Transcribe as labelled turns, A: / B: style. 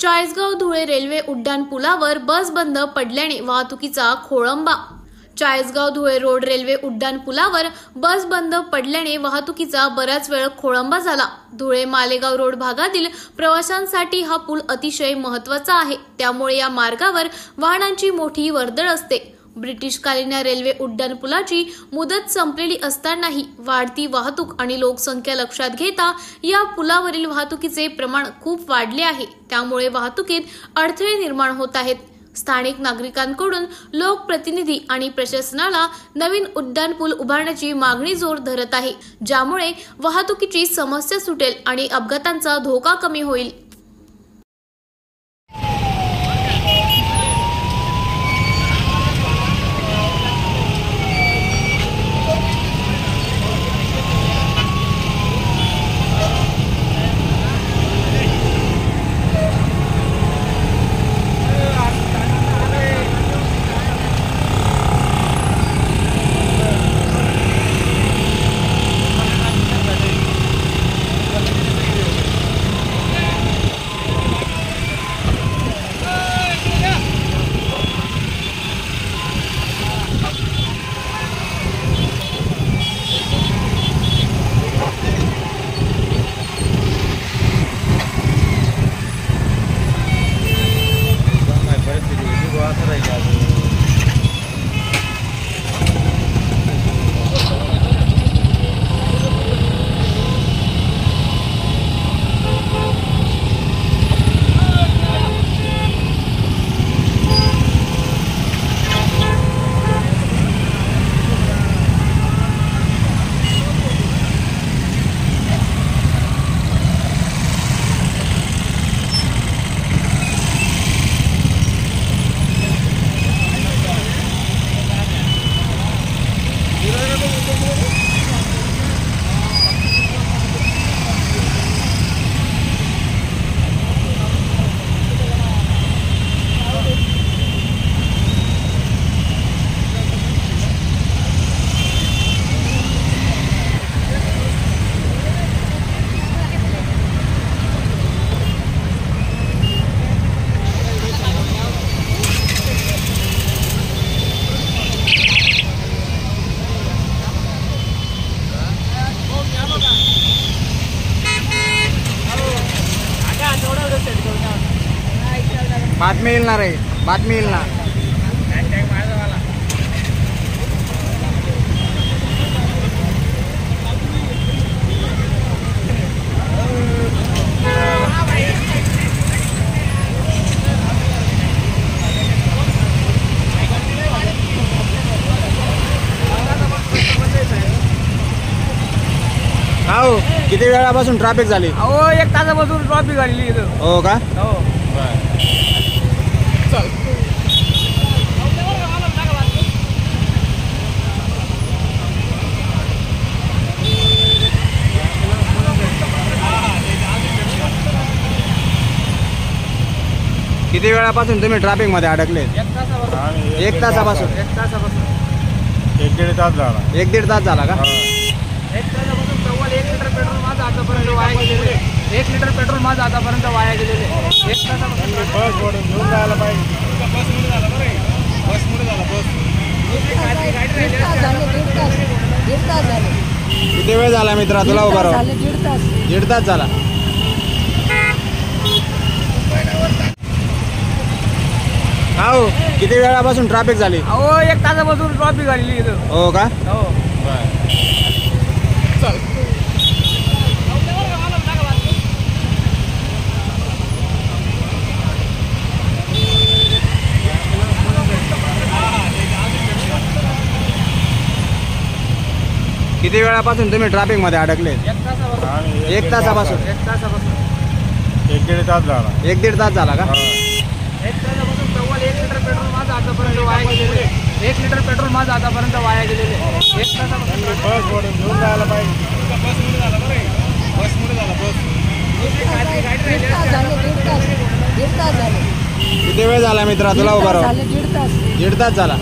A: Chalisgaon Dhule railway उड्डाण पुलावर बस बंद पडल्याने वाहतुकीचा खोळंबा। चाळीसगाव धुळे रोड रेल्वे उड्डाण पुलावर बस बंद पडल्याने वाहतुकीचा बराच वेळ खोळंबा झाला। धुळे मालेगाव रोड भागातील प्रवाशांसाठी हा पूल अतिशय महत्त्वाचा आहे, त्यामुळे या मार्गावर वाहनांची मोठी वर्दळ असते। ब्रिटिशकालीन रेल्वे उड्डाण पुलाची मुदत संपलेली असतानाही वाढती वाहतूक आणि लोकसंख्या लक्षात घेता या पुलावरील वाहतुकीचे प्रमाण खूप वाढले आहे, त्यामुळे वाहतुकीत अडथळे निर्माण होत आहेत। स्थानिक नागरिकांकडून लोकप्रतिनिधी आणि प्रशासनाला नवीन उड्डाण पूल उभारण्याची मागणी जोर धरत आहे, ज्यामुळे वाहतुकीची समस्या सुटेल आणि अपघातांचा धोका कमी होईल।
B: बातमी येईल ना रे, बातमी येईल ना।
C: हो, किती वेळापासून ट्रॅफिक झाली?
B: अहो 1 तासापासून ट्रॅफिक झालेली इथं।
C: हो का?
B: हो।
C: किती वेळापासून तुम्ही ट्रॅफिक मध्ये अडकले?
B: 1 तासापासून।
C: 1 तासापासून?
B: 1 तासापासून।
C: 1-1.5 तास झाला। 1-1.5 तास झाला का?
B: 1 तासापासून तब्बल 1 लिटर पेट्रोल माझं आतापर्यंत वाया गेलेले। 1 लिटर पेट्रोल माझं आतापर्यंत वाया गेलेले। 1 तासापासून
C: बस सोडून घेऊन जायला पाहिजे। बस मुळे झाला बरं, बस मुळे झाला। बस किती वेळ झाला मित्रा तुला उभा राहून? 1.5 तास झाला। हो, किती वेळापासून ट्रॅफिक झाली?
B: अहो 1 तासापासून ट्रॅफिक झालेली इथं।
C: हो का?
B: हो।
C: किती वेळापासून तुम्ही ट्रॅफिक मध्ये अडकले?
B: 1 तासापासून।
C: 1 तासापासून?
B: 1 तासापासून।
C: 1-1.5 तास झाला। 1-1.5 तास झाला का?
B: 1 तासापासून तब्बल 1 लिटर पेट्रोल माझं आतापर्यंत वाया गेलेले। 1 लिटर पेट्रोल माझं आतापर्यंत वाया गेलेले। 1 तासापासून
C: बस सोडून घेऊन जायला पाहिजे। बस मुळे झाला बरं, बस मुळे झाला। बस किती वेळ झाला मित्रा तुला उभा राहून? 1.5 तास झाला।